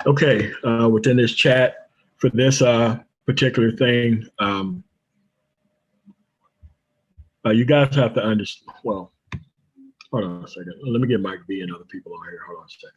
Okay, within this chat for this particular thing, you guys have to understand. Well, hold on a second. Let me get Mike B and other people on here. Hold on a second.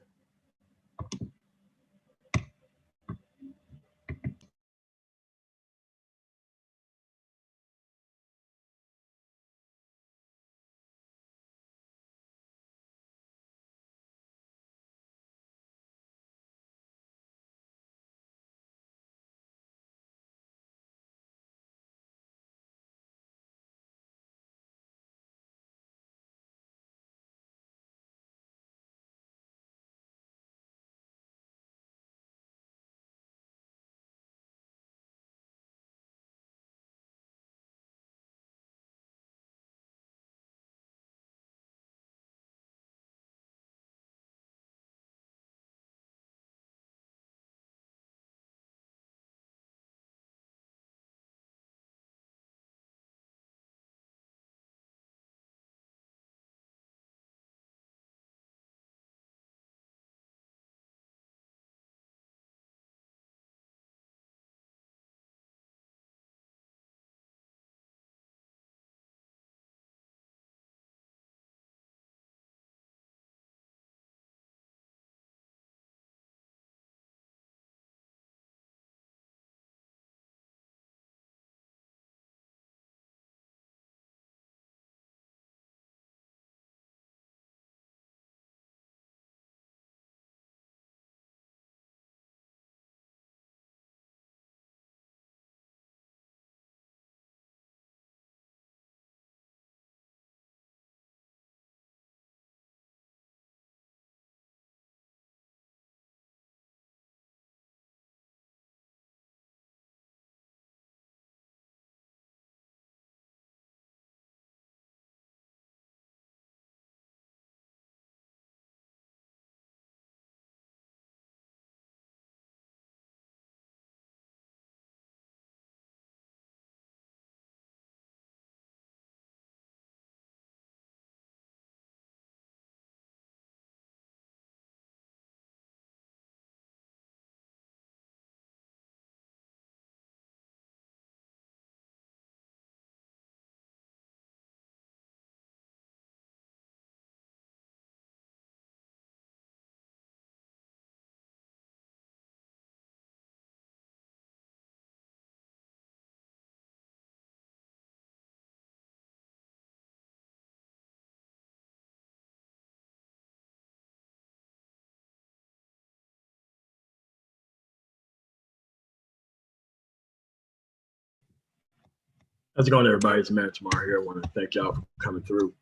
How's it going, everybody? It's Matt Tamar here. I want to thank y'all for coming through.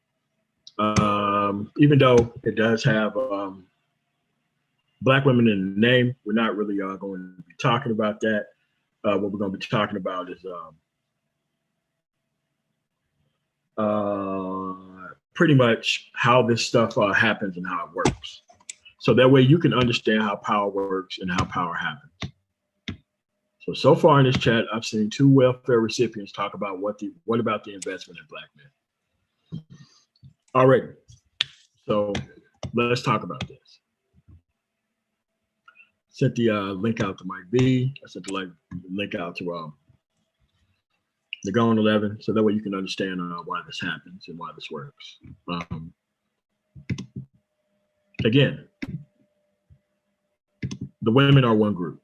Even though it does have Black women in the name, we're not really going to be talking about that. What we're going to be talking about is pretty much how this stuff happens and how it works. So that way you can understand how power works and how power happens. So far in this chat, I've seen two welfare recipients talk about what about the investment in Black men. All right. So let's talk about this. Sent the link out to Mike B. I sent the link out to the Gone 11, so that way you can understand why this happens and why this works. Again, the women are one group.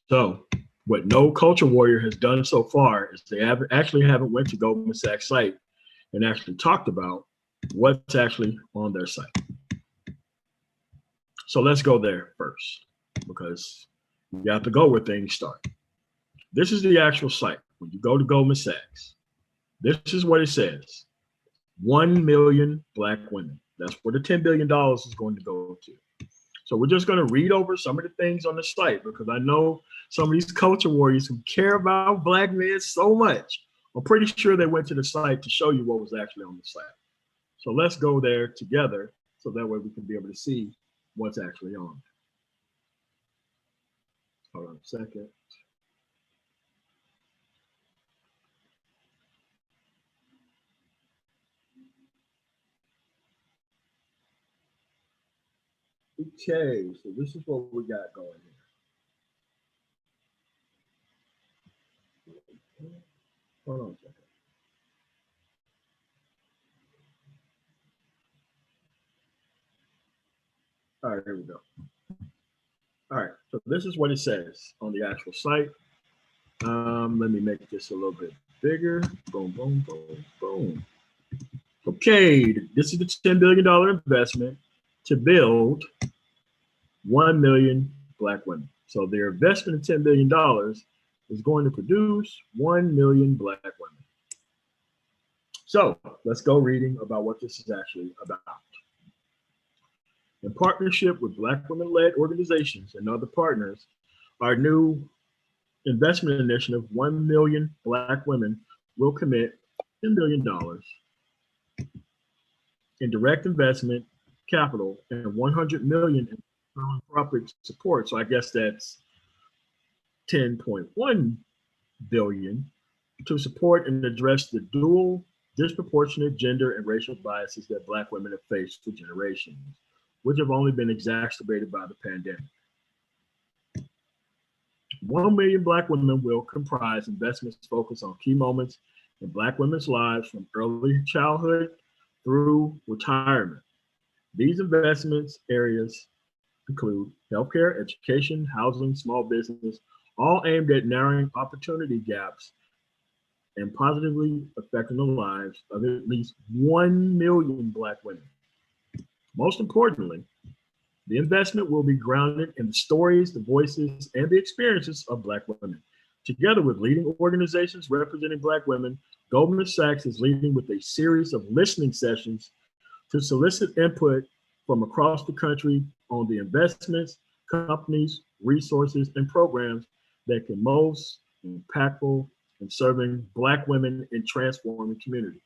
So what no culture warrior has done so far is they haven't went to Goldman Sachs site and actually talked about what's actually on their site. So let's go there first, because you have to go where things start. This is the actual site. When you go to Goldman Sachs, this is what it says. 1 million Black women. That's where the $10 billion is going to go to. So we're just going to read over some of the things on the site, because I know some of these culture warriors who care about Black men so much. I'm pretty sure they went to the site to show you what was actually on the site. So let's go there together, so that way we can be able to see what's actually on. Hold on a second. Okay, so this is what we got going here. Hold on a second. All right, here we go. All right, so this is what it says on the actual site. Let me make this a little bit bigger. Boom, boom, boom, boom. Okay, this is the $10 billion investment to build 1 million Black women. So their investment in $10 billion is going to produce 1 million Black women. So let's go reading about what this is actually about. In partnership with Black women-led organizations and other partners, our new investment initiative, 1 million Black women, will commit $10 billion in direct investment capital and 100 million in philanthropic support. So I guess that's 10.1 billion to support and address the dual disproportionate gender and racial biases that Black women have faced for generations, which have only been exacerbated by the pandemic. 1 million Black women will comprise investments focused on key moments in Black women's lives from early childhood through retirement. These investments areas include healthcare, education, housing, small business, all aimed at narrowing opportunity gaps and positively affecting the lives of at least 1 million Black women. Most importantly, the investment will be grounded in the stories, the voices, and the experiences of Black women. Together with leading organizations representing Black women, Goldman Sachs is leading with a series of listening sessions to solicit input from across the country on the investments, companies, resources, and programs that can most impactful in serving Black women in transforming communities.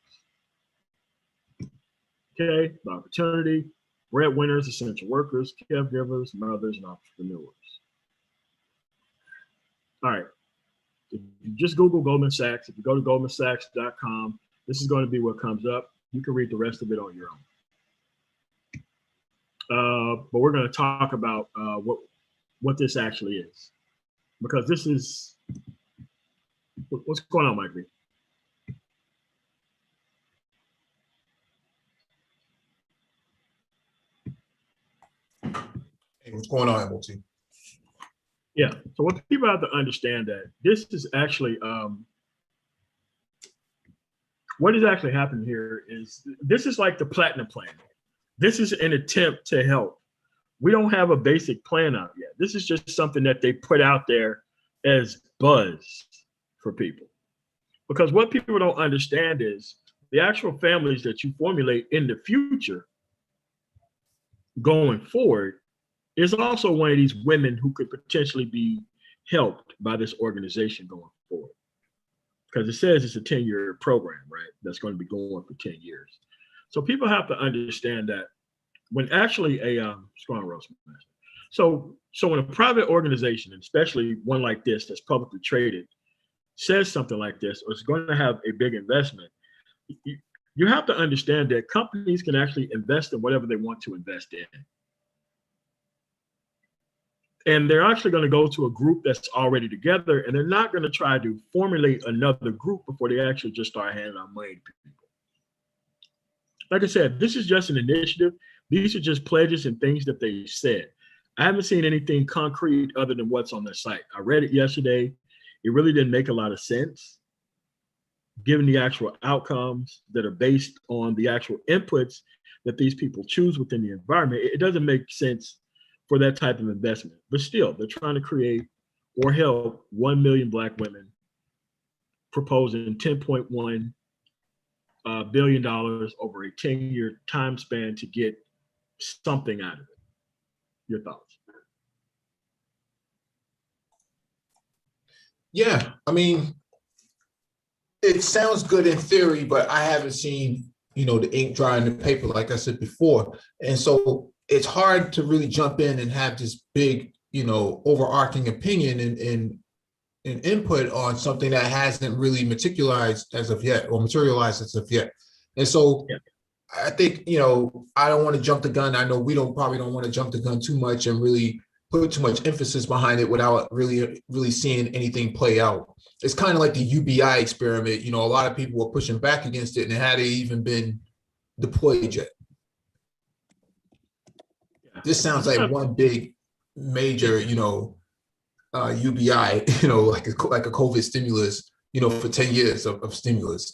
Okay, the opportunity, breadwinners, essential workers, caregivers, mothers, and entrepreneurs. All right, if you just Google Goldman Sachs, if you go to goldmansachs.com, this is going to be what comes up. You can read the rest of it on your own. But we're going to talk about what this actually is, because this is what's going on, Mike. Hey, what's going on, Hamilton? Yeah. So what people have to understand that this is actually what is actually happening here is this is like the platinum plan. This is an attempt to help. We don't have a basic plan out yet. This is just something that they put out there as buzz for people. Because what people don't understand is the actual families that you formulate in the future going forward is also one of these women who could potentially be helped by this organization going forward. Because it says it's a 10-year program, right? That's going to be going for 10 years. So people have to understand that when actually a strong roast master. So when a private organization, especially one like this that's publicly traded, says something like this, or is going to have a big investment, you have to understand that companies can actually invest in whatever they want to invest in. And they're actually going to go to a group that's already together, and they're not going to try to formulate another group before they actually just start handing out money to people. Like I said, this is just an initiative. These are just pledges and things that they said. I haven't seen anything concrete other than what's on their site. I read it yesterday. It really didn't make a lot of sense, given the actual outcomes that are based on the actual inputs that these people choose within the environment. It doesn't make sense for that type of investment. But still, they're trying to create or help 1 million Black women, proposing $10.1 billion over a 10-year time span to get something out of it. Your thoughts? Yeah, I mean, it sounds good in theory, but I haven't seen, the ink dry in the paper, like I said before. And so it's hard to really jump in and have this big, overarching opinion and input on something that hasn't really materialized as of yet. And so I think, I don't want to jump the gun. I know we probably don't want to jump the gun too much and really put too much emphasis behind it without really seeing anything play out. It's kind of like the UBI experiment. A lot of people were pushing back against it, and it hadn't even been deployed yet. This sounds like one big major, UBI, like a COVID stimulus, for 10 years of stimulus.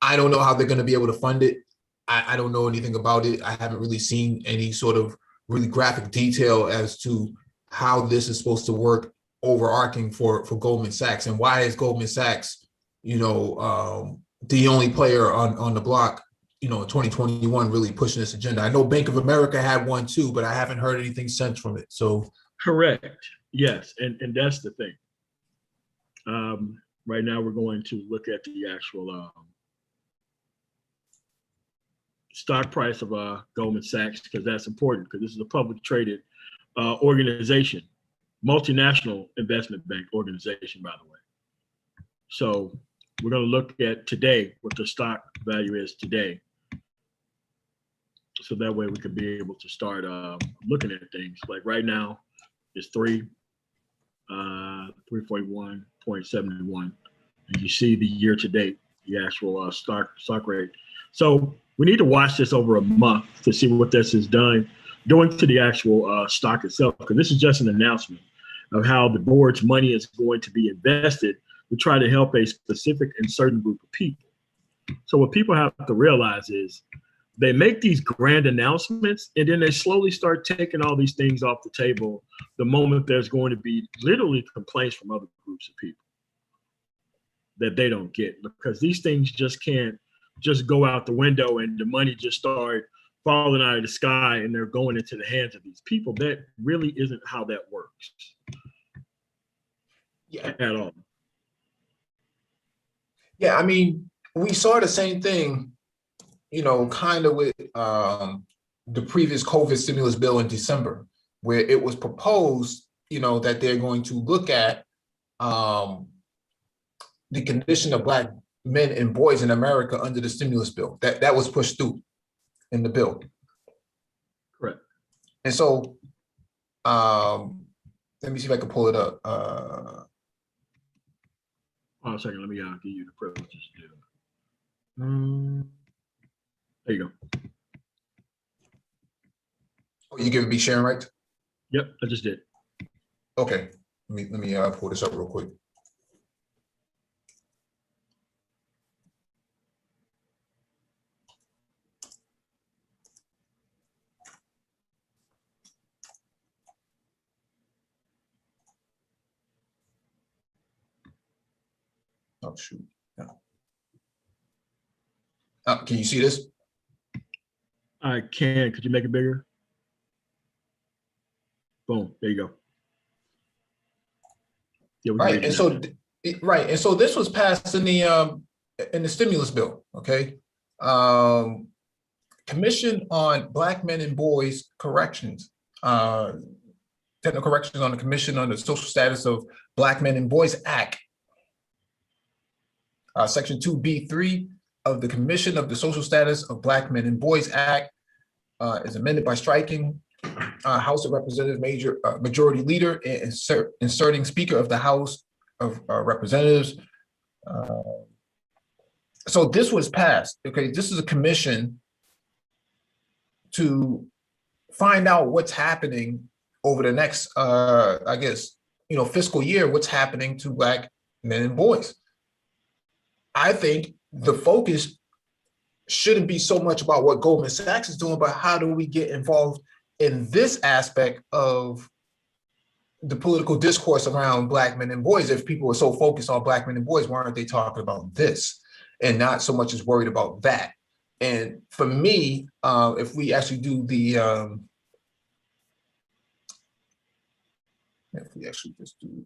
I don't know how they're going to be able to fund it. I don't know anything about it. I haven't really seen any sort of really graphic detail as to how this is supposed to work overarching for Goldman Sachs, and why is Goldman Sachs, the only player on the block, in 2021 really pushing this agenda. I know Bank of America had one too, but I haven't heard anything since from it. So correct. Yes. And that's the thing. Right now we're going to look at the actual stock price of Goldman Sachs, because that's important, because this is a public traded organization, multinational investment bank organization, by the way. So we're going to look at today, what the stock value is today. So that way we can be able to start looking at things. Like right now, it's 341.71. And you see the year to date, the actual stock rate. So we need to watch this over a month to see what this is doing to the actual stock itself, because this is just an announcement of how the board's money is going to be invested to try to help a specific and certain group of people. So what people have to realize is they make these grand announcements, and then they slowly start taking all these things off the table the moment there's going to be literally complaints from other groups of people that they don't get, because these things just can't just go out the window and the money just start falling out of the sky and they're going into the hands of these people. That really isn't how that works. Yeah. At all. Yeah, I mean, we saw the same thing, kind of with the previous COVID stimulus bill in December, where it was proposed, that they're going to look at the condition of Black men and boys in America under the stimulus bill. That was pushed through in the bill. Correct. And so, let me see if I can pull it up. Hold on a second. Let me give you the privileges to do it. There you go. Oh, you giving me sharing rights? Yep, I just did. Okay. Let me pull this up real quick. Oh, shoot. No. Can you see this? I can. Could you make it bigger? Boom. There you go. Yeah, Right. And so, this was passed in the stimulus bill. Okay. Commission on Black Men and Boys Corrections. Technical corrections on the Commission on the Social Status of Black Men and Boys Act. Section 2B3 of the Commission of the Social Status of Black Men and Boys Act is amended by striking House of Representatives Majority Leader and inserting Speaker of the House of Representatives. So this was passed. Okay, this is a commission to find out what's happening over the next, fiscal year, what's happening to Black men and boys. I think the focus shouldn't be so much about what Goldman Sachs is doing, but how do we get involved in this aspect of the political discourse around Black men and boys? If people were so focused on Black men and boys, why aren't they talking about this and not so much as worried about that? And for me, if we actually do the, if we actually just do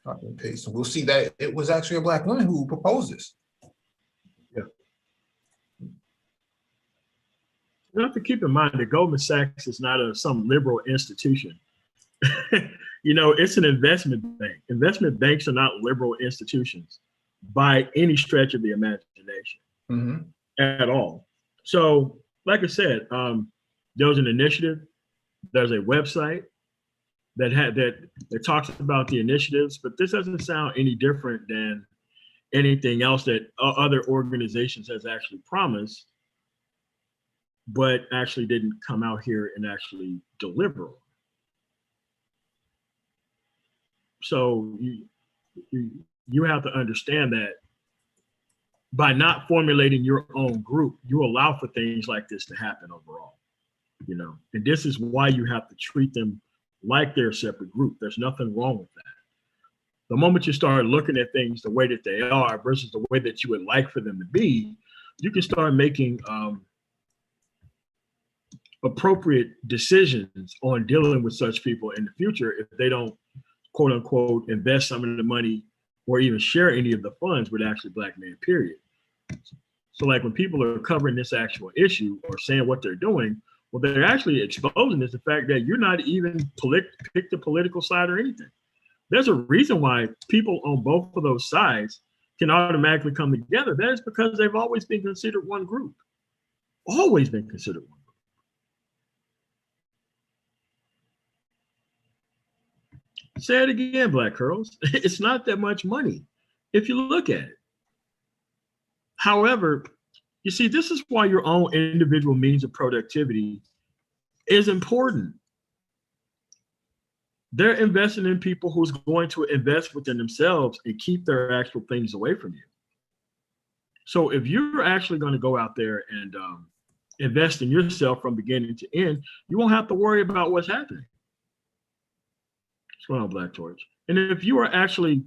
copy and paste, we'll see that it was actually a Black woman who proposed this. Yeah. You have to keep in mind that Goldman Sachs is not some liberal institution. It's an investment bank. Investment banks are not liberal institutions by any stretch of the imagination at all. So, like I said, there was an initiative. There's a website that talks about the initiatives, but this doesn't sound any different than anything else that other organizations has actually promised, but actually didn't come out here and actually deliver. So you have to understand that by not formulating your own group, you allow for things like this to happen overall, and this is why you have to treat them like they're a separate group. There's nothing wrong with that. The moment you start looking at things the way that they are versus the way that you would like for them to be, you can start making appropriate decisions on dealing with such people in the future if they don't, quote unquote, invest some of the money or even share any of the funds with actually Black men, period. So like when people are covering this actual issue or saying what they're doing, what they're actually exposing is the fact that you're not even pick the political side or anything. There's a reason why people on both of those sides can automatically come together. That is because they've always been considered one group. Always been considered one group. Say it again, Black Curls. It's not that much money if you look at it. However, you see, this is why your own individual means of productivity is important. They're investing in people who's going to invest within themselves and keep their actual things away from you. So if you're actually going to go out there and invest in yourself from beginning to end, you won't have to worry about what's happening. What's going on, Black Torch? And if you are actually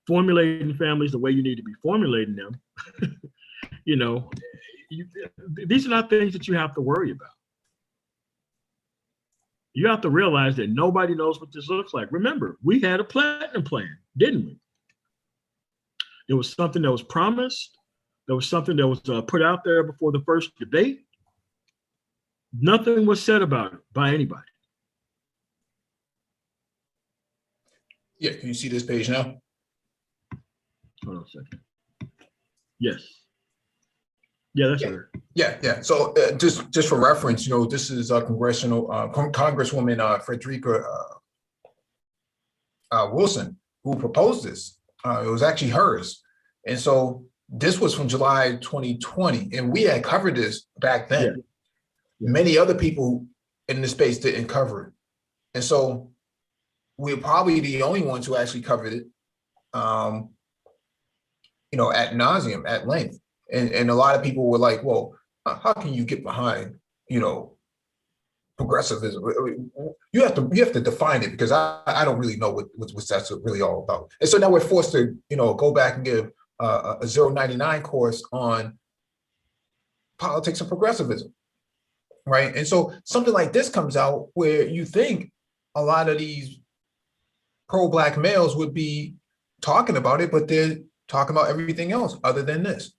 formulating families the way you need to be formulating them, these are not things that you have to worry about. You have to realize that nobody knows what this looks like. Remember, we had a platinum plan, didn't we? It was something that was promised. There was something that was put out there before the first debate. Nothing was said about it by anybody. Yeah, can you see this page now? Hold on a second. Yes. Yeah, that's right. Yeah. So just for reference, this is Congresswoman Frederica Wilson who proposed this. It was actually hers. And so this was from July 2020, and we had covered this back then. Yeah. Many other people in the space didn't cover it. And so we're probably the only ones who actually covered it, ad nauseum, at length. And a lot of people were like, well, how can you get behind, progressivism? You have to define it, because I don't really know what that's really all about. And so now we're forced to, go back and give a 099 course on politics and progressivism, right? And so something like this comes out where you think a lot of these pro-Black males would be talking about it, but they're talking about everything else other than this.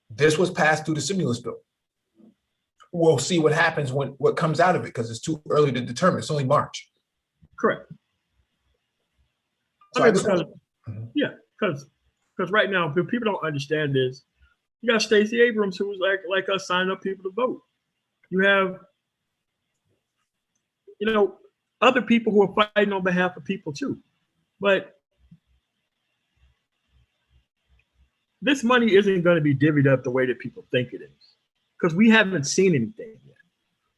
This was passed through the stimulus bill. We'll see what happens what comes out of it, because it's too early to determine. It's only March. Correct. So because right now, if people don't understand this, you got Stacey Abrams, who's like us, signing up people to vote. You have, other people who are fighting on behalf of people too. But this money isn't going to be divvied up the way that people think it is, because we haven't seen anything yet.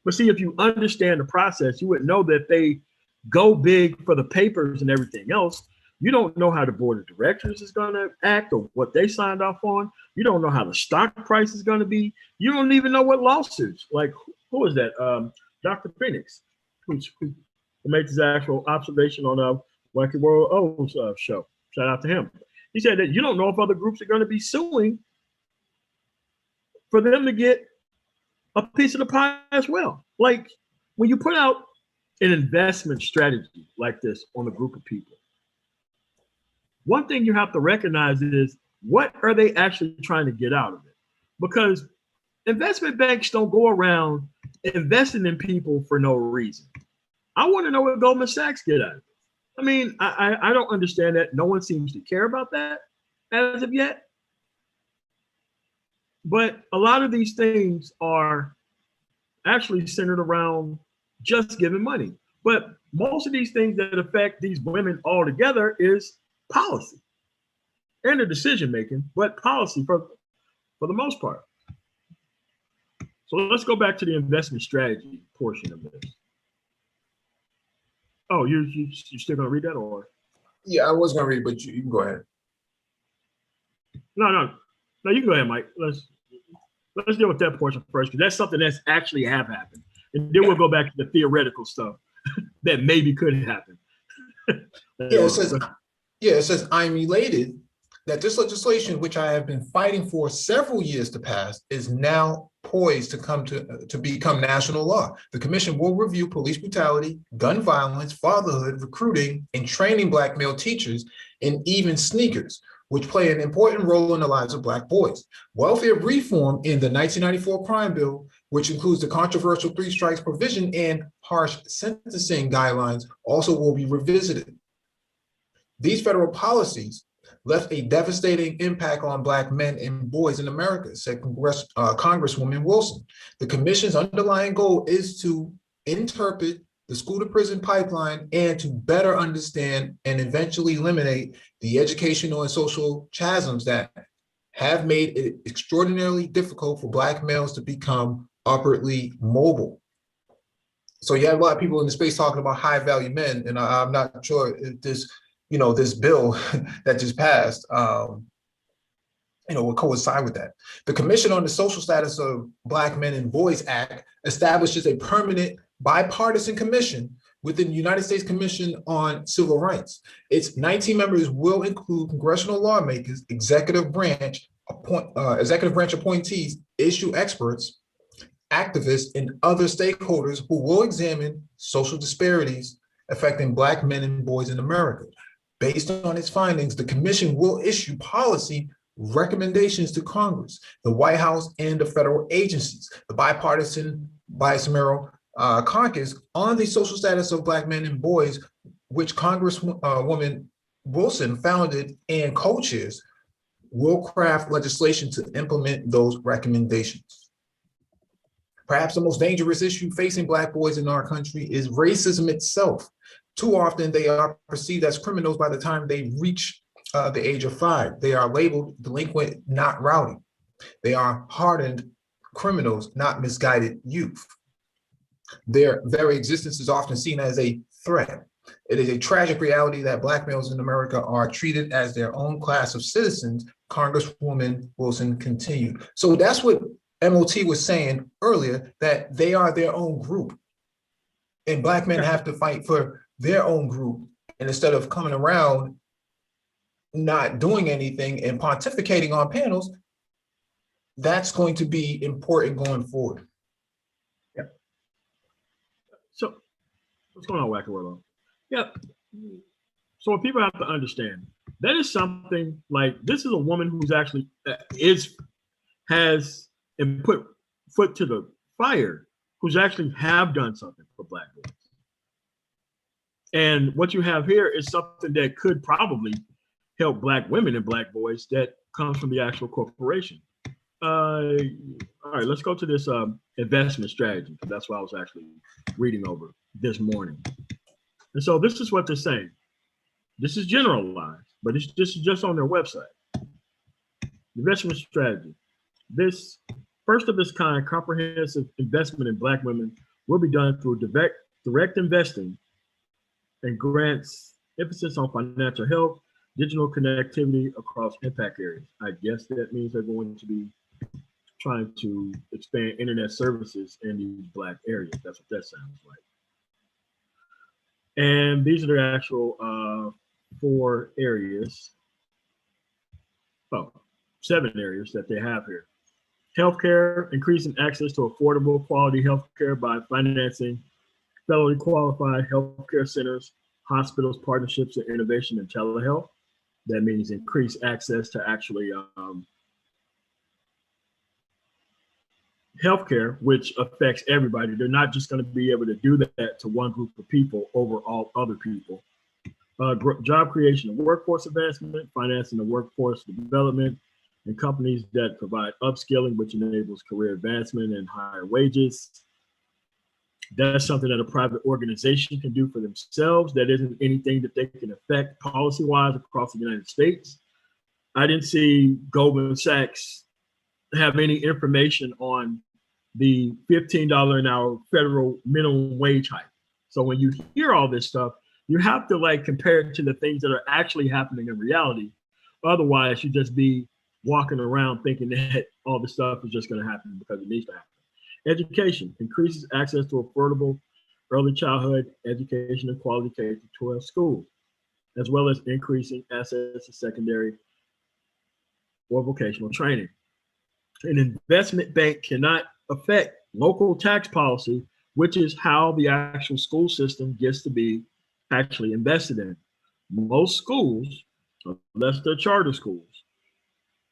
But see, if you understand the process, you would know that they go big for the papers and everything else. You don't know how the board of directors is going to act or what they signed off on. You don't know how the stock price is going to be. You don't even know what lawsuits. Like, who is that? Dr. Phoenix, who made this actual observation on Wacky World O's show. Shout out to him. He said that you don't know if other groups are going to be suing for them to get a piece of the pie as well. Like, when you put out an investment strategy like this on a group of people, one thing you have to recognize is, what are they actually trying to get out of it? Because investment banks don't go around investing in people for no reason. I want to know what Goldman Sachs get out of it. I mean, I don't understand that. No one seems to care about that as of yet. But a lot of these things are actually centered around just giving money. But most of these things that affect these women altogether is policy and the decision making, but policy for the most part. So let's go back to the investment strategy portion of this. Oh, you still gonna read that, or? Yeah, I was gonna read it, but you can go ahead. No, you can go ahead, Mike. Let's deal with that portion first, because that's something that's actually have happened, and then we'll go back to the theoretical stuff that maybe could happen. It says I'm elated that this legislation, which I have been fighting for several years to pass, is now poised to become national law. The commission will review police brutality, gun violence, fatherhood, recruiting, and training Black male teachers, and even sneakers, which play an important role in the lives of Black boys. Welfare reform in the 1994 crime bill, which includes the controversial 3 strikes provision and harsh sentencing guidelines, also will be revisited. These federal policies left a devastating impact on Black men and boys in America, said Congresswoman Wilson. The commission's underlying goal is to interpret the school to prison pipeline and to better understand and eventually eliminate the educational and social chasms that have made it extraordinarily difficult for Black males to become upwardly mobile. So you have a lot of people in the space talking about high value men, and I'm not sure if this, this bill that just passed, will coincide with that. The Commission on the Social Status of Black Men and Boys Act establishes a permanent bipartisan commission within the United States Commission on Civil Rights. Its 19 members will include congressional lawmakers, executive branch appointees, issue experts, activists, and other stakeholders who will examine social disparities affecting Black men and boys in America. Based on its findings, the commission will issue policy recommendations to Congress, the White House, and the federal agencies. The bipartisan bicameral caucus on the social status of Black men and boys, which Congresswoman Wilson founded and co-chairs, will craft legislation to implement those recommendations. Perhaps the most dangerous issue facing Black boys in our country is racism itself. Too often, they are perceived as criminals by the time they reach the age of 5. They are labeled delinquent, not rowdy. They are hardened criminals, not misguided youth. Their very existence is often seen as a threat. It is a tragic reality that Black males in America are treated as their own class of citizens, Congresswoman Wilson continued. So that's what MOT was saying earlier, that they are their own group. And Black men have to fight for their own group. And instead of coming around not doing anything and pontificating on panels, that's going to be important going forward. Yeah. So what's going on, Wacky Warlow? Yeah. So what people have to understand, that is something like, this is a woman who's actually has put foot to the fire, who's actually have done something for Black boys. And what you have here is something that could probably help Black women and Black boys that comes from the actual corporation. All right, let's go to this investment strategy, because that's what I was actually reading over this morning. And so this is what they're saying. This is generalized, but this is just on their website. Investment strategy. This first of its kind comprehensive investment in Black women will be done through direct investing and grants emphasis on financial health, digital connectivity across impact areas. I guess that means they're going to be trying to expand internet services in these Black areas. That's what that sounds like. And these are the actual 4 areas. Oh, 7 areas that they have here. Healthcare, increasing access to affordable quality healthcare by financing federally qualified healthcare centers, hospitals, partnerships, and innovation in telehealth. That means increase access to actually healthcare, which affects everybody. They're not just going to be able to do that to one group of people over all other people. Job creation and workforce advancement, financing the workforce development, and companies that provide upskilling, which enables career advancement and higher wages. That's something that a private organization can do for themselves. That isn't anything that they can affect policy-wise across the United States. I didn't see Goldman Sachs have any information on the $15 an hour federal minimum wage hike. So when you hear all this stuff, you have to like compare it to the things that are actually happening in reality. Otherwise, you just be walking around thinking that all this stuff is just going to happen because it needs to happen. Education increases access to affordable early childhood education and quality K-12 schools, as well as increasing access to secondary or vocational training. An investment bank cannot affect local tax policy, which is how the actual school system gets to be actually invested in. Most schools, unless they're charter schools,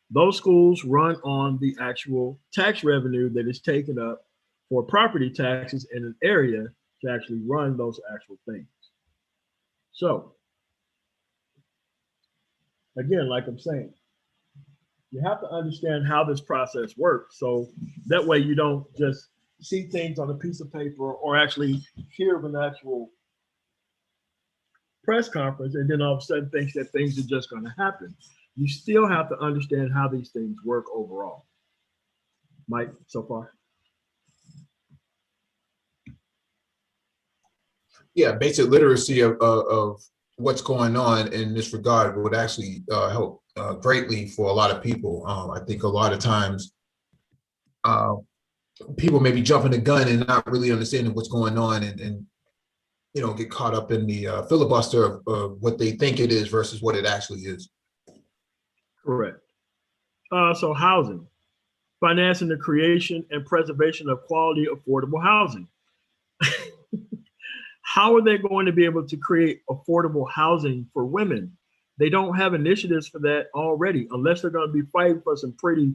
those schools run on the actual tax revenue that is taken up for property taxes in an area to actually run those actual things. So, again, like I'm saying, you have to understand how this process works. So that way you don't just see things on a piece of paper or actually hear of an actual press conference and then all of a sudden think that things are just going to happen. You still have to understand how these things work overall. Mike, so far? Yeah, basic literacy of what's going on in this regard would actually help greatly for a lot of people. I think a lot of times people may be jumping the gun and not really understanding what's going on and you know, get caught up in the filibuster of what they think it is versus what it actually is. Correct. So housing, financing the creation and preservation of quality, affordable housing. How are they going to be able to create affordable housing for women? They don't have initiatives for that already, unless they're going to be fighting for some pretty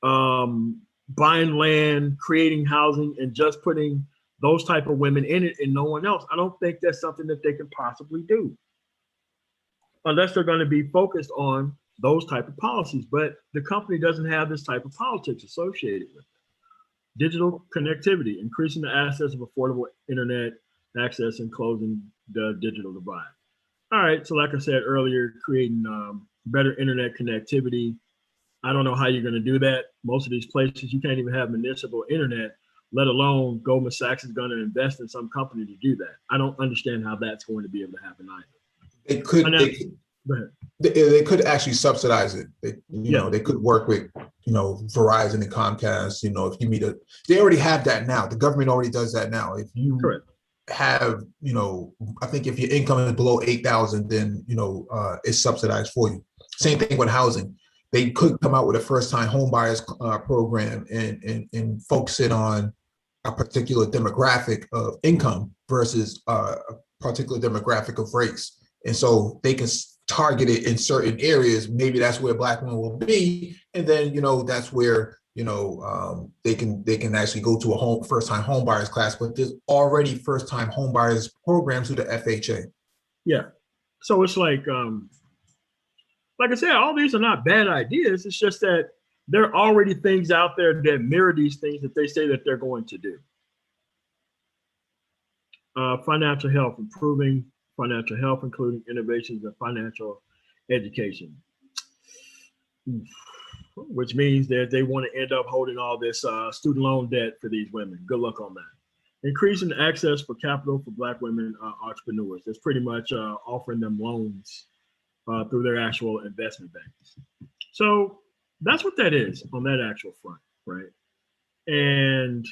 buying land, creating housing, and just putting those type of women in it and no one else. I don't think that's something that they can possibly do, unless they're going to be focused on those type of policies. But the company doesn't have this type of politics associated with it. Digital connectivity, increasing the access of affordable internet access and closing the digital divide. All right, so like I said earlier, creating better internet connectivity. I don't know how you're going to do that. Most of these places, you can't even have municipal internet, let alone Goldman Sachs is going to invest in some company to do that. I don't understand how that's going to be able to happen either. They could actually subsidize it. They could work with, Verizon and Comcast. If you meet they already have that now. The government already does that now. If you have, I think if your income is below 8,000, then it's subsidized for you. Same thing with housing. They could come out with a first-time home buyers program and focus it on a particular demographic of income versus a particular demographic of race. And so they can target it in certain areas. Maybe that's where Black women will be, and then that's where they can actually go to a first-time home buyers class. But there's already first-time home buyers programs through the FHA. Yeah, so it's like I said, all these are not bad ideas. It's just that there are already things out there that mirror these things that they say that they're going to do. Financial health, improving financial health, including innovations in financial education, which means that they want to end up holding all this student loan debt for these women. Good luck on that. Increasing access for capital for Black women entrepreneurs. That's pretty much offering them loans through their actual investment banks. So that's what that is on that actual front, right? And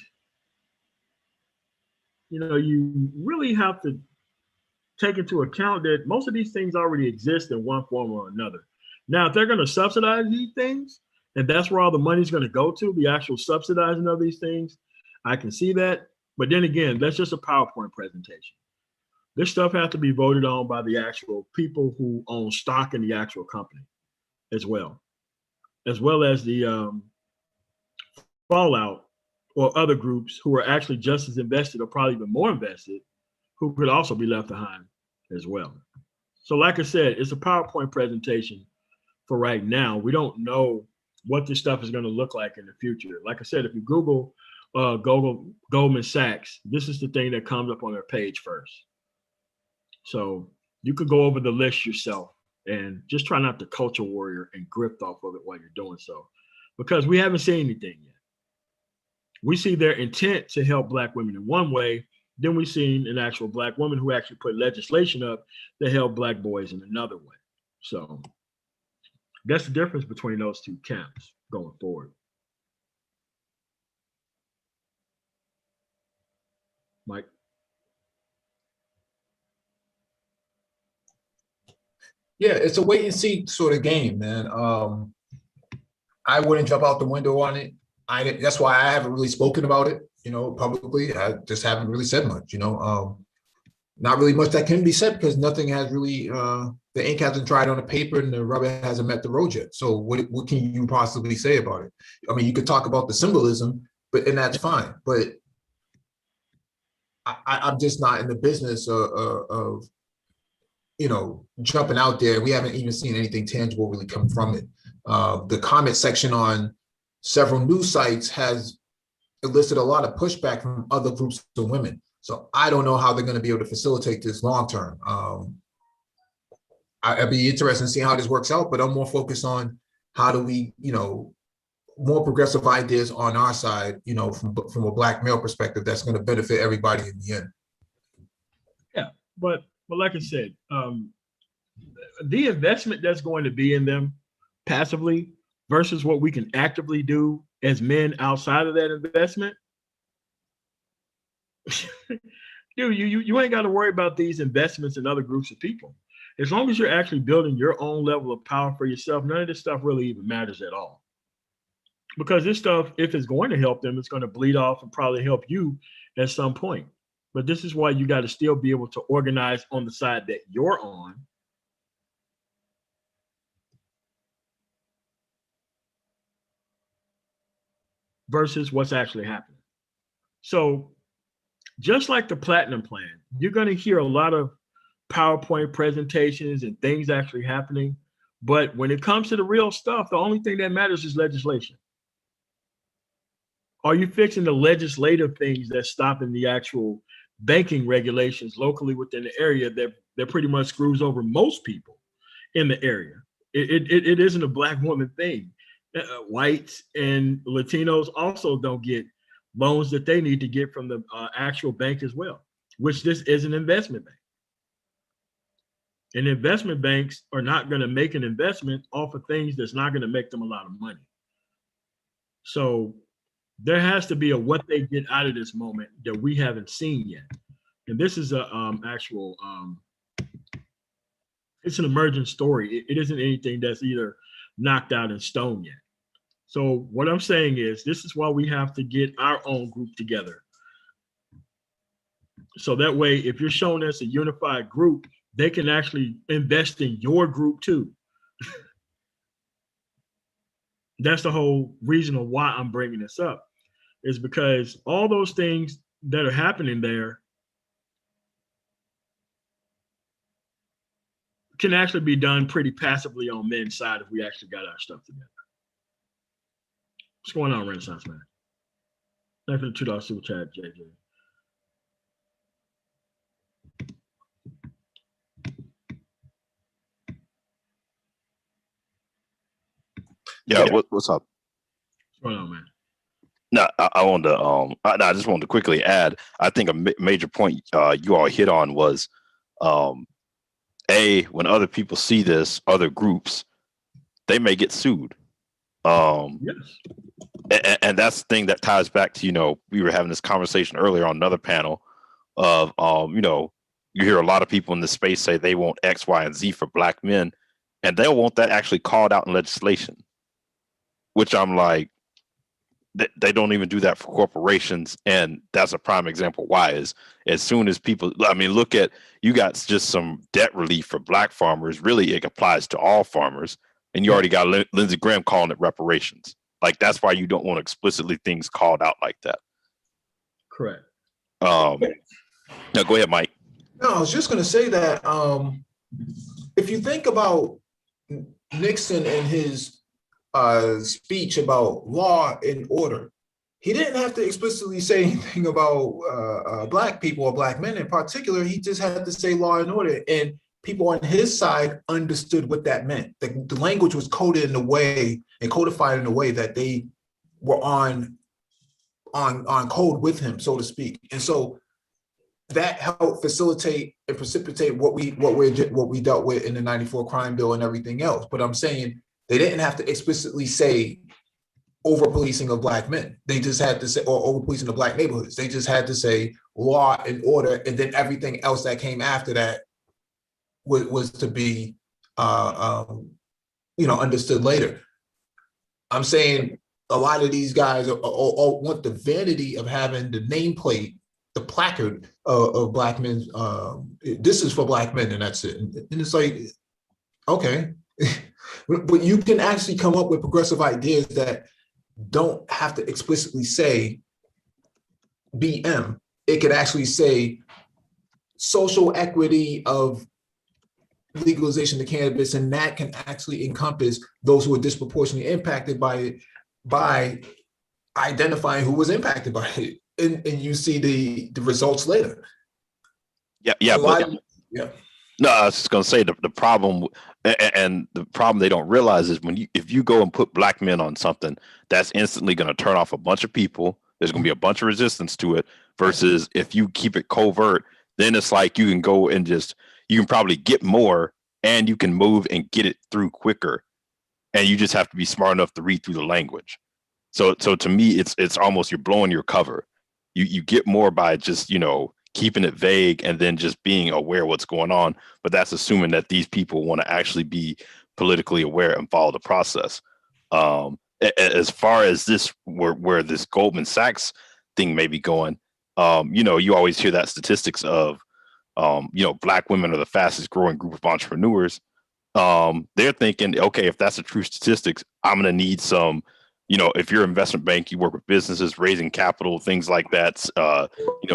you really have to take into account that most of these things already exist in one form or another. Now, if they're going to subsidize these things, and that's where all the money's going to go to, the actual subsidizing of these things, I can see that. But then again, that's just a PowerPoint presentation. This stuff has to be voted on by the actual people who own stock in the actual company as well as the fallout or other groups who are actually just as invested or probably even more invested, who could also be left behind as well. So like I said, it's a PowerPoint presentation for right now. We don't know what this stuff is going to look like in the future. Like I said, if you Google Goldman Sachs, this is the thing that comes up on their page first. So you could go over the list yourself and just try not to culture warrior and grift off of it while you're doing so, because we haven't seen anything yet. We see their intent to help Black women in one way, then we've seen an actual Black woman who actually put legislation up to help Black boys in another way. So that's the difference between those two camps going forward. Mike? Yeah, it's a wait and see sort of game, man. I wouldn't jump out the window on it. That's why I haven't really spoken about it, publicly. I just haven't really said much, not really much that can be said because nothing has really, the ink hasn't dried on the paper and the rubber hasn't met the road yet. So what can you possibly say about it? I mean, you could talk about the symbolism, and that's fine. But I'm just not in the business of jumping out there. We haven't even seen anything tangible really come from it. The comment section on several news sites has elicited a lot of pushback from other groups of women. So I don't know how they're going to be able to facilitate this long term. I'd be interested in seeing how this works out, but I'm more focused on how do we, more progressive ideas on our side, from a Black male perspective, that's going to benefit everybody in the end. Yeah, but like I said, the investment that's going to be in them passively versus what we can actively do as men outside of that investment. Dude, you ain't got to worry about these investments in other groups of people. As long as you're actually building your own level of power for yourself, none of this stuff really even matters at all. Because this stuff, if it's going to help them, it's going to bleed off and probably help you at some point. But this is why you got to still be able to organize on the side that you're on. Versus what's actually happening. So just like the Platinum Plan, you're going to hear a lot of PowerPoint presentations and things actually happening. But when it comes to the real stuff, the only thing that matters is legislation. Are you fixing the legislative things that's stopping the actual banking regulations locally within the area that pretty much screws over most people in the area? It isn't a Black woman thing. Whites and Latinos also don't get loans that they need to get from the actual bank as well, which this is an investment bank. And investment banks are not going to make an investment off of things that's not going to make them a lot of money. So there has to be a what they get out of this moment that we haven't seen yet. And this is a it's an emergent story. It isn't anything that's either knocked out in stone yet. So what I'm saying is this is why we have to get our own group together. So that way, if you're shown as a unified group, they can actually invest in your group too. That's the whole reason of why I'm bringing this up, is because all those things that are happening there can actually be done pretty passively on men's side if we actually got our stuff together. What's going on, Renaissance Man? Thank you for the $2 super chat, JJ. Yeah, what's up? What's going on, man? No, I wanted to. I just wanted to quickly add. I think a major point you all hit on was, when other people see this, other groups, they may get sued. Yes. And that's the thing that ties back to, we were having this conversation earlier on another panel of, you hear a lot of people in this space say they want X, Y, and Z for Black men, and they'll want that actually called out in legislation, which I'm like, they don't even do that for corporations. And that's a prime example why is as soon as people, look at, you got just some debt relief for Black farmers. Really, it applies to all farmers. And you already got Lindsey Graham calling it reparations. Like, that's why you don't want explicitly things called out like that. Correct. Now, go ahead, Mike. No, I was just going to say that if you think about Nixon in his speech about law and order, he didn't have to explicitly say anything about Black people or Black men in particular. He just had to say law and order. And people on his side understood what that meant. The language was coded in a way and codified in a way that they were on code with him, so to speak. And so that helped facilitate and precipitate what we dealt with in the 94 crime bill and everything else. But I'm saying they didn't have to explicitly say over policing of Black men. They just had to say, or over policing of Black neighborhoods. They just had to say law and order, and then everything else that came after that was to be, understood later. I'm saying a lot of these guys want the vanity of having the nameplate, the placard of Black men. This is for Black men, and that's it. And it's like, okay, but you can actually come up with progressive ideas that don't have to explicitly say BM. It could actually say social equity of legalization of cannabis, and that can actually encompass those who are disproportionately impacted by it by identifying who was impacted by it. And you see the results later. Yeah. No, I was just gonna say the problem, and the problem they don't realize is if you go and put Black men on something, that's instantly gonna turn off a bunch of people. There's gonna be a bunch of resistance to it. Versus if you keep it covert, then it's like you can go and you can probably get more, and you can move and get it through quicker. And you just have to be smart enough to read through the language. So to me, it's almost you're blowing your cover. You get more by just keeping it vague and then just being aware of what's going on. But that's assuming that these people want to actually be politically aware and follow the process. As far as this, where this Goldman Sachs thing may be going, you always hear that statistics of, Black women are the fastest growing group of entrepreneurs. They're thinking, okay, if that's a true statistics, I'm going to need some, if you're an investment bank, you work with businesses, raising capital, things like that,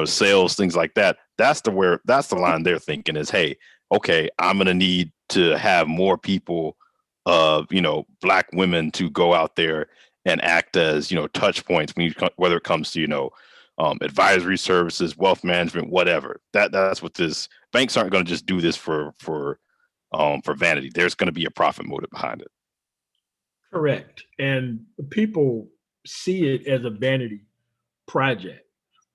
sales, things like that. That's the line they're thinking is, hey, okay, I'm going to need to have more people, Black women to go out there and act as, touch points whether it comes to, advisory services, wealth management, whatever. That's what this banks aren't going to just do this for vanity. There's going to be a profit motive behind it. Correct. And people see it as a vanity project.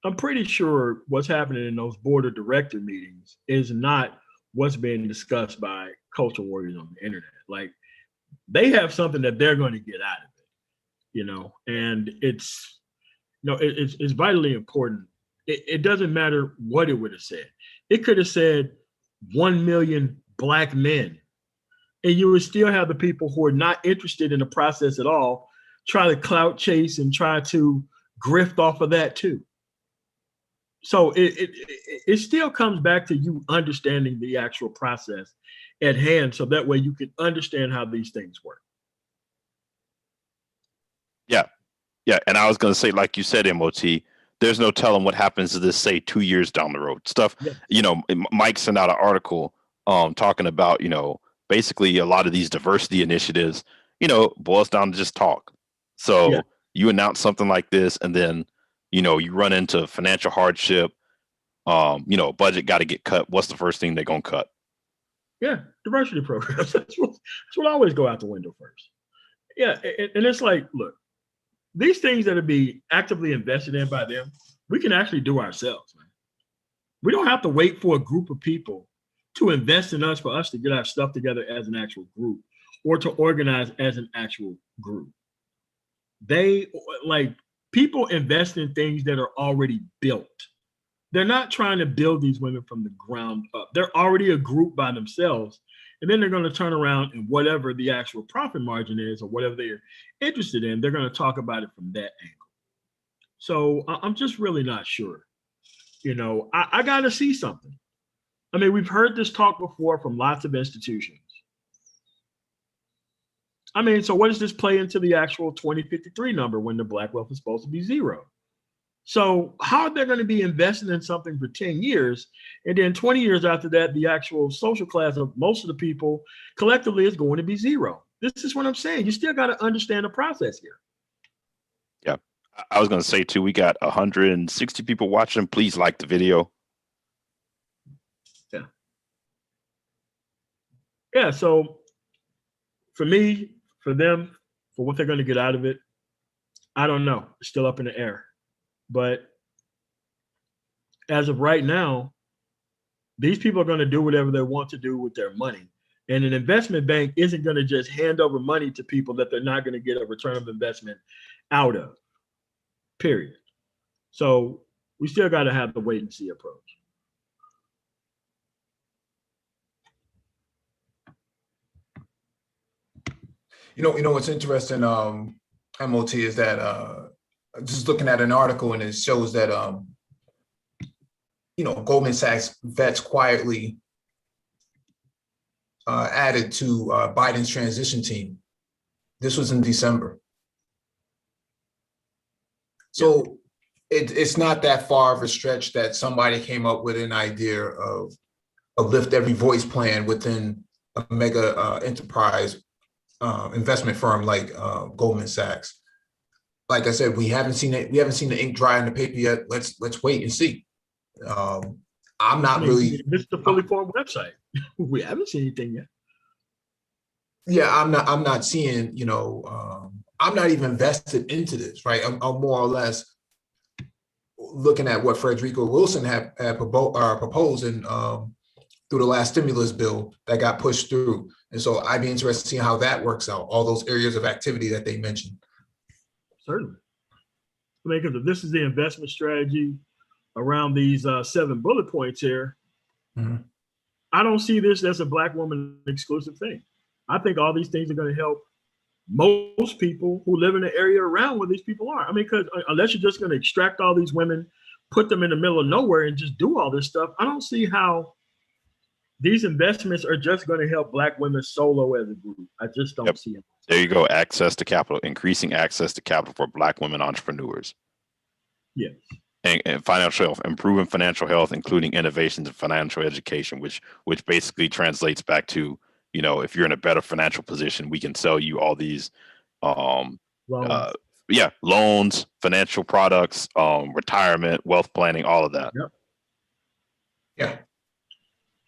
I'm pretty sure what's happening in those board of director meetings is not what's being discussed by culture warriors on the internet. Like, they have something that they're going to get out of it, and it's vitally important. It doesn't matter what it would have said. It could have said 1 million Black men, and you would still have the people who are not interested in the process at all try to clout chase and try to grift off of that too. So it still comes back to you understanding the actual process at hand, so that way you can understand how these things work. Yeah, and I was going to say, like you said, MOT, there's no telling what happens to this, say, 2 years down the road. Stuff, yeah. Mike sent out an article talking about, basically a lot of these diversity initiatives, boils down to just talk. So you announce something like this, and then, you run into financial hardship, budget got to get cut. What's the first thing they're going to cut? Yeah, diversity programs. That's what always go out the window first. Yeah, and it's like, look, these things that are being actively invested in by them, we can actually do ourselves, man. We don't have to wait for a group of people to invest in us for us to get our stuff together as an actual group or to organize as an actual group. People invest in things that are already built. They're not trying to build these women from the ground up. They're already a group by themselves. And then they're going to turn around and whatever the actual profit margin is or whatever they're interested in, they're going to talk about it from that angle. So I'm just really not sure. I got to see something. I mean, we've heard this talk before from lots of institutions. I mean, so what does this play into the actual 2053 number when the Black wealth is supposed to be zero? So how are they going to be investing in something for 10 years? And then 20 years after that, the actual social class of most of the people collectively is going to be zero. This is what I'm saying. You still got to understand the process here. Yeah. I was going to say too, we got 160 people watching. Please like the video. Yeah. Yeah. So for me, for them, for what they're going to get out of it, I don't know. It's still up in the air. But as of right now, these people are going to do whatever they want to do with their money. And an investment bank isn't going to just hand over money to people that they're not going to get a return of investment out of, period. So we still got to have the wait and see approach. You know what's interesting, MOT, is that just looking at an article, and it shows that Goldman Sachs vets quietly added to Biden's transition team. This was in December. So it's not that far of a stretch that somebody came up with an idea of a lift every voice plan within a mega enterprise investment firm like Goldman Sachs. Like I said, we haven't seen it. We haven't seen the ink dry in the paper yet. Let's wait and see. I'm not really. This is the fully formed website. We haven't seen anything yet. Yeah, I'm not seeing. I'm not even invested into this. Right. I'm more or less looking at what Frederico Wilson had proposed in through the last stimulus bill that got pushed through. And so I'd be interested to see how that works out, all those areas of activity that they mentioned. Certainly. I mean, because if this is the investment strategy around these 7 bullet points here, mm-hmm. I don't see this as a Black woman exclusive thing. I think all these things are going to help most people who live in the area around where these people are. I mean, because unless you're just going to extract all these women, put them in the middle of nowhere and just do all this stuff, I don't see how these investments are just going to help Black women solo as a group. I just don't see it. There you go. Access to capital, increasing access to capital for Black women entrepreneurs. Yes. And financial health, improving financial health, including innovations in financial education, which basically translates back to, if you're in a better financial position, we can sell you all these, loans, financial products, retirement, wealth planning, all of that. Yep. Yeah.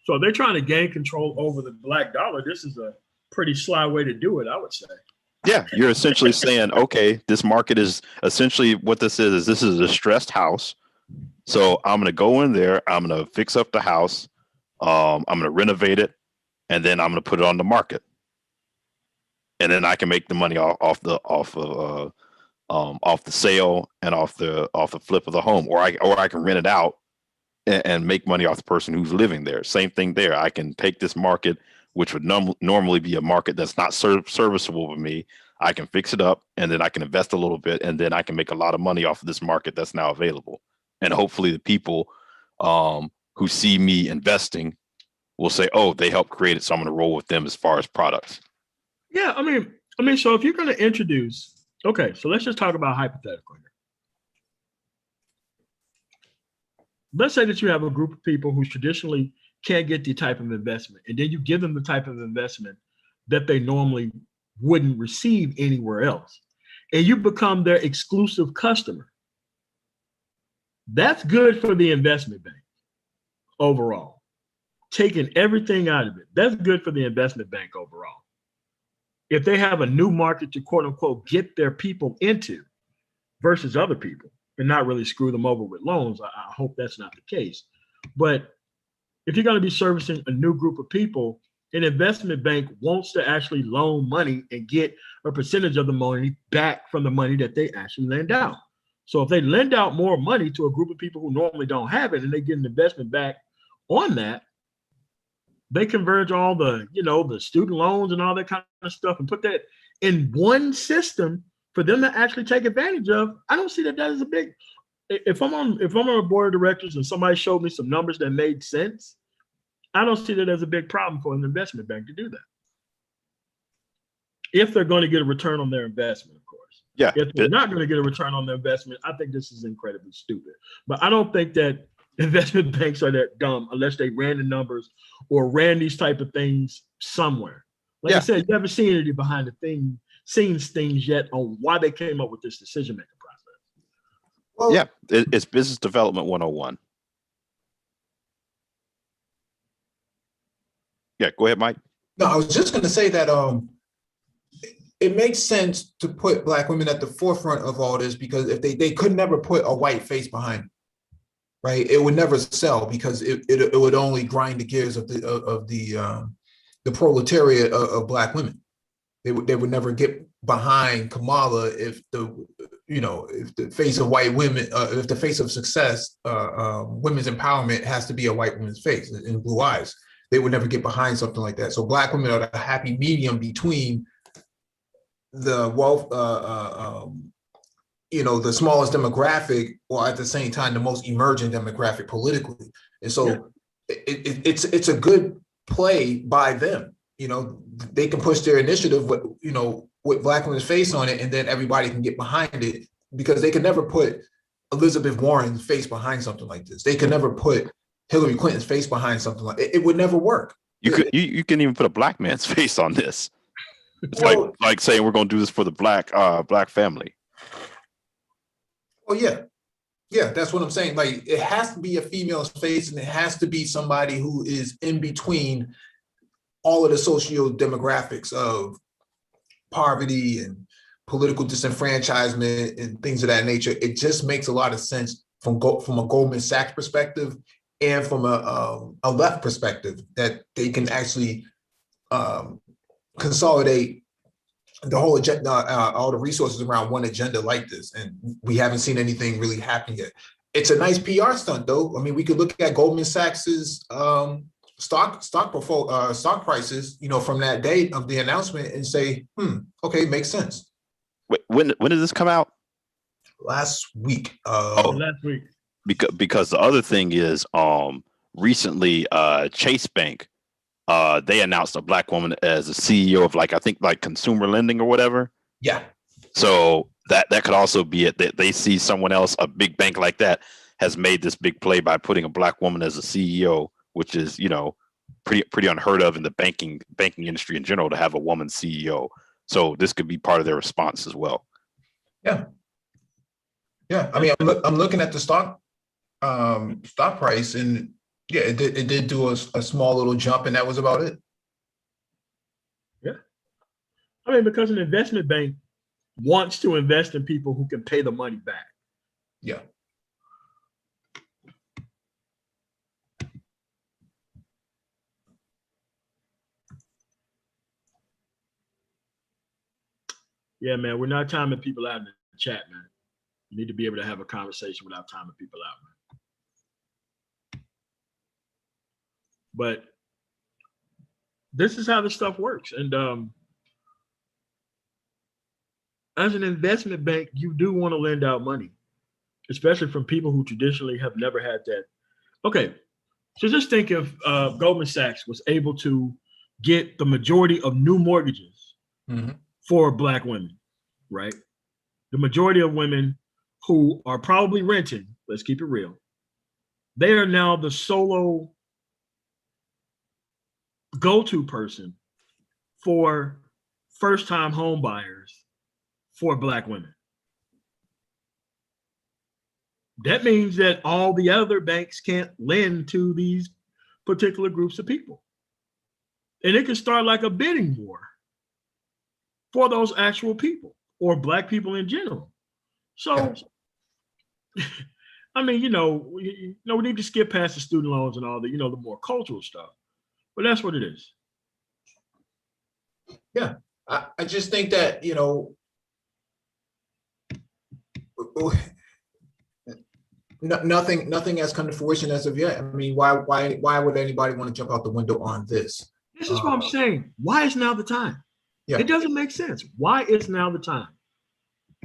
So they're trying to gain control over the Black dollar. This is a pretty sly way to do it, I would say. Yeah, you're essentially saying, okay, this market is essentially what this is a distressed house. So I'm going to go in there, I'm going to fix up the house, I'm going to renovate it, and then I'm going to put it on the market. And then I can make the money off the sale and off the flip of the home, or I can rent it out and make money off the person who's living there. Same thing there. I can take this market, which would normally be a market that's not serviceable for me. I can fix it up, and then I can invest a little bit, and then I can make a lot of money off of this market that's now available. And hopefully the people who see me investing will say, oh, they helped create it, so I'm going to roll with them as far as products. Yeah, I mean, so if you're going to introduce, okay, so let's just talk about hypothetical here. Let's say that you have a group of people who traditionally can't get the type of investment, and then you give them the type of investment that they normally wouldn't receive anywhere else, and you become their exclusive customer. That's good for the investment bank overall. Taking everything out of it, that's good for the investment bank overall. If they have a new market to quote unquote get their people into versus other people and not really screw them over with loans, I hope that's not the case. But if you're going to be servicing a new group of people, an investment bank wants to actually loan money and get a percentage of the money back from the money that they actually lend out. So if they lend out more money to a group of people who normally don't have it, and they get an investment back on that, they converge all the, the student loans and all that kind of stuff and put that in one system for them to actually take advantage of. I don't see that as a big. If I'm on a board of directors and somebody showed me some numbers that made sense, I don't see that as a big problem for an investment bank to do that. If they're going to get a return on their investment, of course. Yeah. If they're not going to get a return on their investment, I think this is incredibly stupid. But I don't think that investment banks are that dumb unless they ran the numbers or ran these type of things somewhere. Like I said, you haven't seen any behind the scenes things yet on why they came up with this decision making process. Well, Yeah, it's business development 101. Yeah, go ahead, Mike. no, I was just going to say that it makes sense to put Black women at the forefront of all this, because if they could never put a white face behind it, right? It would never sell, because it would only grind the gears of the proletariat of Black women. They would never get behind Kamala if the face of white women, if the face of success, women's empowerment has to be a white woman's face and blue eyes. They would never get behind something like that. So Black women are the happy medium between the wealth, the smallest demographic, while at the same time the most emerging demographic politically. And so it's a good play by them. They can push their initiative with Black women's face on it, and then everybody can get behind it, because they can never put Elizabeth Warren's face behind something like this. They can never put Hillary Clinton's face behind something like it. It would never work. You can even put a Black man's face on this. It's like saying we're going to do this for the black family. Oh yeah, that's what I'm saying. Like, it has to be a female's face, and it has to be somebody who is in between all of the socio-demographics of poverty and political disenfranchisement and things of that nature. It just makes a lot of sense from a Goldman Sachs perspective, and from a left perspective, that they can actually consolidate the whole agenda, all the resources around one agenda like this. And we haven't seen anything really happen yet. It's a nice PR stunt, though. I mean, we could look at Goldman Sachs's stock prices, from that date of the announcement, and say, okay, makes sense. Wait, when did this come out? Last week. Last week. Because the other thing is, recently, Chase Bank, they announced a Black woman as a CEO of I think consumer lending or whatever. Yeah. So that could also be it. They see someone else, a big bank like that, has made this big play by putting a Black woman as a CEO, which is, pretty unheard of in the banking industry in general, to have a woman CEO. So this could be part of their response as well. Yeah. Yeah. I mean, I'm looking at the stock price, and yeah, it did do a small little jump, and that was about it. Yeah. I mean, because an investment bank wants to invest in people who can pay the money back. Yeah. Yeah, man, we're not timing people out in the chat, man. You need to be able to have a conversation without timing people out, man. But this is how this stuff works. And as an investment bank, you do want to lend out money, especially from people who traditionally have never had that. Okay, so just think if Goldman Sachs was able to get the majority of new mortgages for Black women, right? The majority of women who are probably renting, let's keep it real, they are now the solo go-to person for first-time home buyers for Black women. That means that all the other banks can't lend to these particular groups of people. And it can start like a bidding war for those actual people, or Black people in general. So, I mean, we need to skip past the student loans and all the, the more cultural stuff. But that's what it is. Yeah, I just think that, nothing has come to fruition as of yet. I mean, why would anybody want to jump out the window on this? This is what I'm saying. Why is now the time? Yeah. It doesn't make sense. Why is now the time?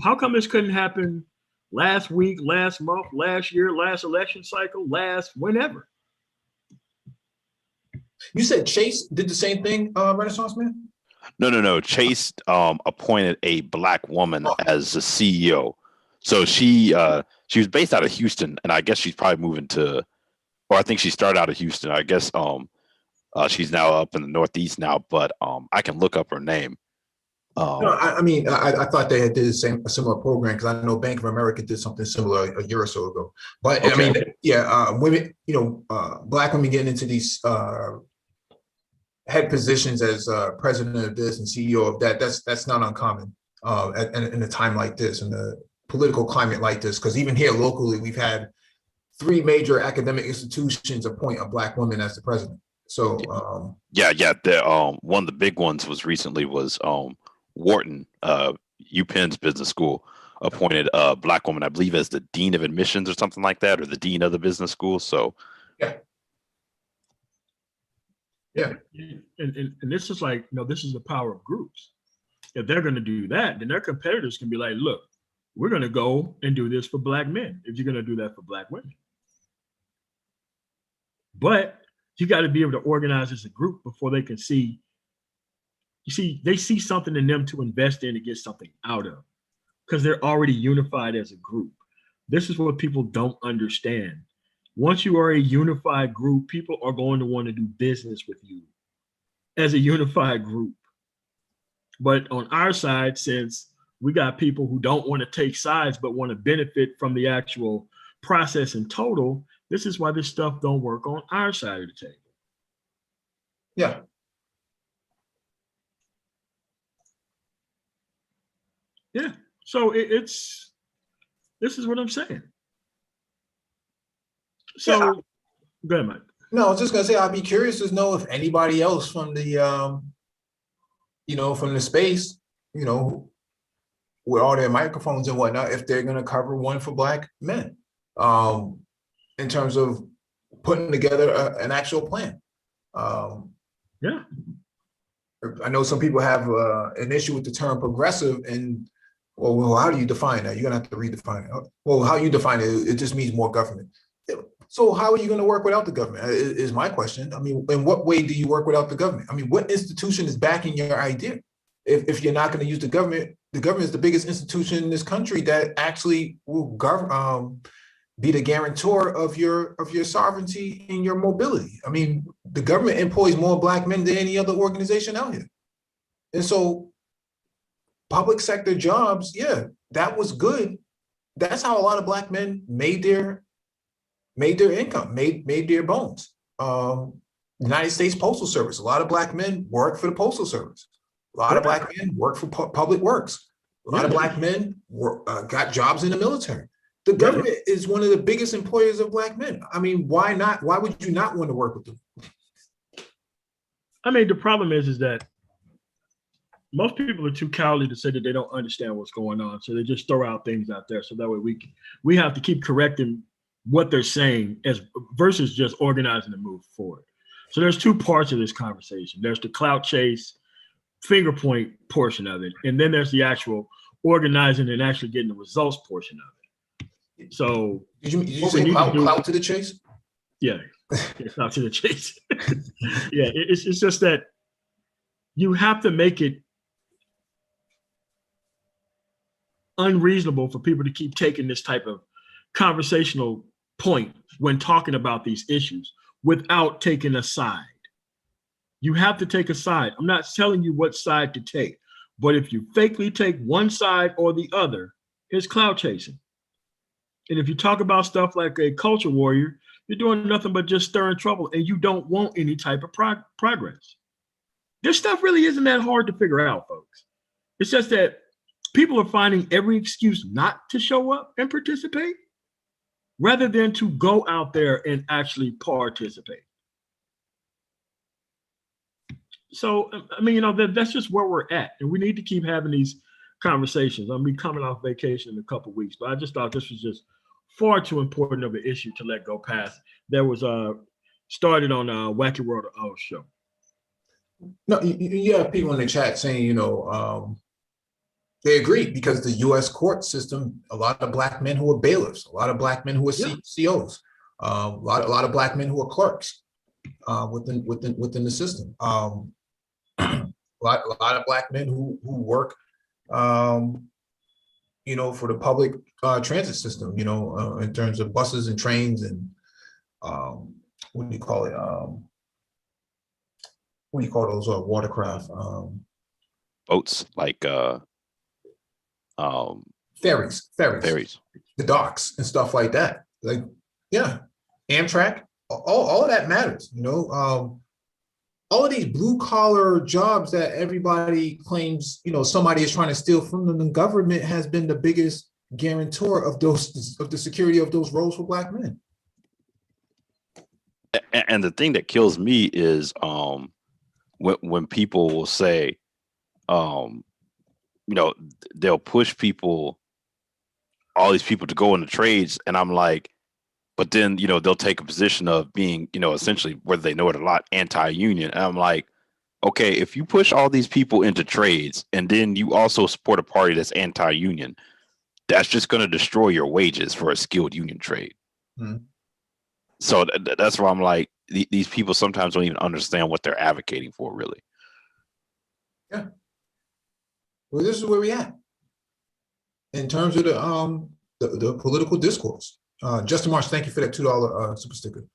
How come this couldn't happen last week, last month, last year, last election cycle, last whenever? You said Chase did the same thing, Renaissance Man? No. Chase appointed a Black woman as the CEO. So she was based out of Houston, and I guess she's probably moving to, or I think she started out of Houston. I guess She's now up in the Northeast now, but I can look up her name. No, I mean, I thought they had did a similar program because I know Bank of America did something similar a year or so ago. But I mean, yeah, women, Black women getting into these head positions as president of this and CEO of that, that's not uncommon in a time like this, in a political climate like this. Because even here locally, we've had 3 major academic institutions appoint a Black woman as the president. So one of the big ones was recently Wharton, UPenn's business school, appointed a Black woman, I believe, as the dean of admissions or something like that, or the dean of the business school. So yeah. And this is like, this is the power of groups. If they're going to do that, then their competitors can be like, look, we're going to go and do this for Black men if you're going to do that for Black women. But you got to be able to organize as a group before they can see. You see, they see something in them to invest in to get something out of, because they're already unified as a group. This is what people don't understand. Once you are a unified group, people are going to want to do business with you as a unified group. But on our side, since we got people who don't want to take sides but want to benefit from the actual process in total, this is why this stuff don't work on our side of the table. Yeah. Yeah. So this is what I'm saying. So go ahead, Mike. No, I was just gonna say, I'd be curious to know if anybody else from the from the space, with all their microphones and whatnot, if they're gonna cover one for Black men, in terms of putting together an actual plan. Yeah. I know some people have an issue with the term progressive, and well, how do you define that? You're gonna have to redefine it. Well, how you define it, it just means more government. So how are you going to work without the government is my question. I mean, in what way do you work without the government? I mean, what institution is backing your idea? If you're not going to use the government is the biggest institution in this country that actually will be the guarantor of your sovereignty and your mobility. I mean, the government employs more Black men than any other organization out here. And so public sector jobs, yeah, that was good. That's how a lot of Black men made their income, made their bones. United States Postal Service, a lot of Black men work for the Postal Service. A lot of Black men work for public works. A lot of Black men got jobs in the military. The government is one of the biggest employers of Black men. I mean, why not? Why would you not want to work with them? I mean, the problem is that most people are too cowardly to say that they don't understand what's going on. So they just throw out things out there. So that way we have to keep correcting what they're saying versus just organizing and move forward. So there's 2 parts of this conversation. There's the clout chase, finger point portion of it, and then there's the actual organizing and actually getting the results portion of it. So did you say clout to the chase? Yeah, clout to the chase. Yeah, it's just that you have to make it unreasonable for people to keep taking this type of conversational point when talking about these issues without taking a side. You have to take a side. I'm not telling you what side to take, but if you fakely take one side or the other, it's clout chasing. And if you talk about stuff like a culture warrior, you're doing nothing but just stirring trouble, and you don't want any type of progress. This stuff really isn't that hard to figure out, folks. It's just that people are finding every excuse not to show up and participate, rather than to go out there and actually participate. So, I mean, that's just where we're at. And we need to keep having these conversations. I'm be coming off vacation in a couple of weeks, but I just thought this was just far too important of an issue to let go past. That was started on Wacky World of O show. No, you have people in the chat saying, they agree, because the U.S. court system, a lot of Black men who are bailiffs, a lot of Black men who are COs, a lot of Black men who are clerks within the system. A lot of Black men who work, for the public transit system, in terms of buses and trains and what do you call it? what do you call those watercraft? Boats like Ferries, ferries. the docks and stuff like that. Like, yeah, Amtrak, all of that matters, you know. All of these blue collar jobs that everybody claims, you know, somebody is trying to steal from them, the government has been the biggest guarantor of the security of those roles for Black men. And the thing that kills me is when people will say, you know, they'll push people, all these people to go into trades, and I'm like, but then, you know, they'll take a position of being, you know, essentially, whether they know it or not, anti-union. And I'm like, okay, if you push all these people into trades and then you also support a party that's anti-union, that's just going to destroy your wages for a skilled union trade. Mm-hmm. So that's why I'm like, these people sometimes don't even understand what they're advocating for, really. Yeah. Well, this is where we at in terms of the political discourse. Justin Marsh, thank you for that $2 super sticker.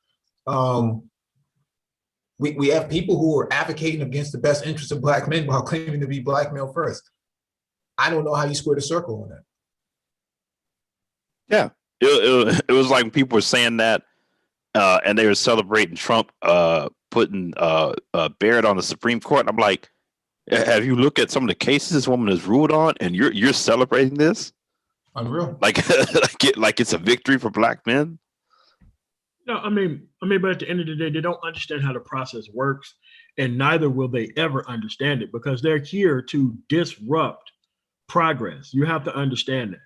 We have people who are advocating against the best interests of Black men while claiming to be Black male first. I don't know how you square the circle on that. Yeah, it was like when people were saying that, and they were celebrating Trump putting Barrett on the Supreme Court. And I'm like, have you looked at some of the cases this woman has ruled on, and you're celebrating this? Unreal. Like it's a victory for Black men. No, I mean, but at the end of the day, they don't understand how the process works, and neither will they ever understand it because they're here to disrupt progress. You have to understand that.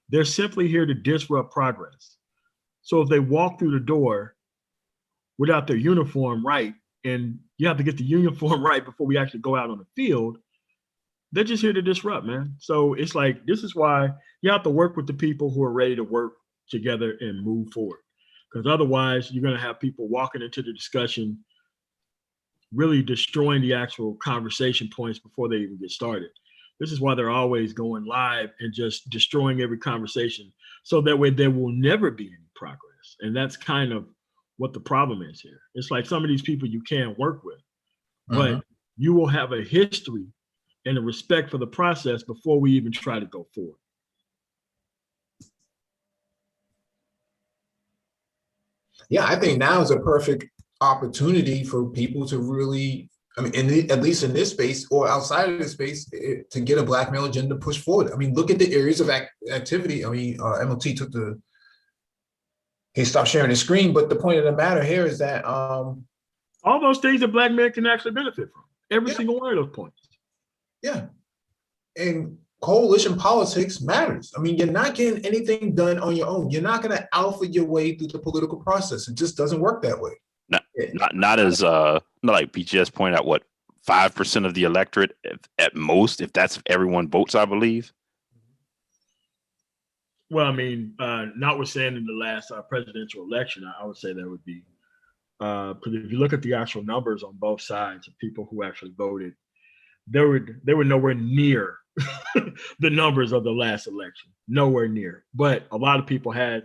They're simply here to disrupt progress. So if they walk through the door without their uniform right, and you have to get the uniform right before we actually go out on the field, they're just here to disrupt, man. So it's like, this is why you have to work with the people who are ready to work together and move forward. Because otherwise, you're going to have people walking into the discussion, really destroying the actual conversation points before they even get started. This is why they're always going live and just destroying every conversation. So that way there will never be any progress. And that's kind of what the problem is here. It's like some of these people you can't work with, but you will have a history and a respect for the process before we even try to go forward. Yeah, I think now is a perfect opportunity for people to really, I mean, at least in this space or outside of this space, to get a Black male agenda pushed forward. I mean, look at the areas of activity. I mean, MLT he stopped sharing his screen, but the point of the matter here is that all those things that Black men can actually benefit from, every single one of those points. Yeah, and coalition politics matters. I mean, you're not getting anything done on your own. You're not going to alpha your way through the political process. It just doesn't work that way. Not as not like BGS pointed out, what 5% of the electorate at most, if that's if everyone votes, I believe. Well, I mean, notwithstanding the last presidential election, I would say that would be because if you look at the actual numbers on both sides of people who actually voted, they were nowhere near the numbers of the last election, nowhere near. But a lot of people had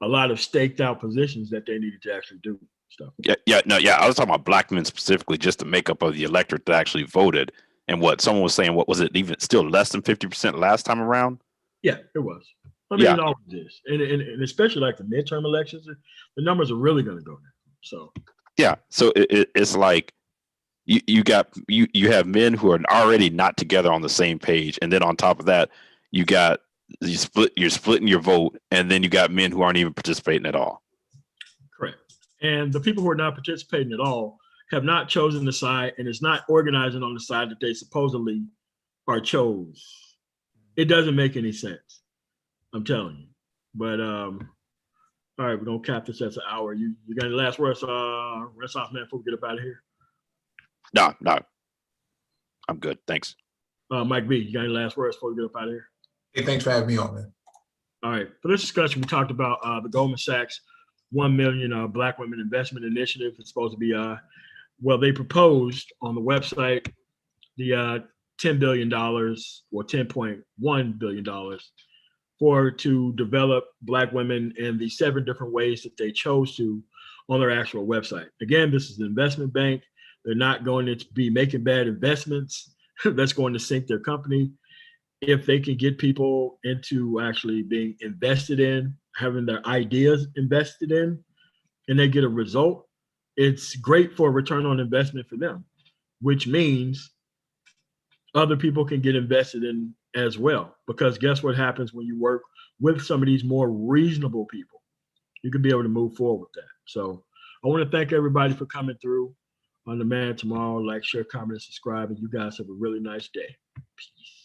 a lot of staked out positions that they needed to actually do stuff. Yeah. I was talking about Black men specifically, just the makeup of the electorate that actually voted, and what someone was saying. What was it? Even still less than 50% last time around? Yeah, it was. I mean, it always is, and especially like the midterm elections, the numbers are really going to go down. So yeah, so it's like you have men who are already not together on the same page, and then on top of that, you're splitting your vote, and then you got men who aren't even participating at all. Correct. And the people who are not participating at all have not chosen the side, and it's not organizing on the side that they supposedly are chose. It doesn't make any sense. I'm telling you. But all right, we're gonna cap this at an hour. You got any last words, rest off, man, before we get up out of here? No. I'm good. Thanks. Mike B, you got any last words before we get up out of here? Hey, thanks for having me on, man. All right. For this discussion, we talked about the Goldman Sachs 1 million Black women investment initiative. It's supposed to be they proposed on the website the $10 billion or $10.1 billion to develop Black women in the 7 different ways that they chose to on their actual website. Again, this is an investment bank They're not going to be making bad investments that's going to sink their company. If they can get people into actually being invested in, having their ideas invested in, and they get a result, it's great for a return on investment for them, which means other people can get invested in as well. Because guess what happens when you work with some of these more reasonable people? You can be able to move forward with that. So I want to thank everybody for coming through on The Man Tomorrow. Like, share, comment, and subscribe. And you guys have a really nice day. Peace.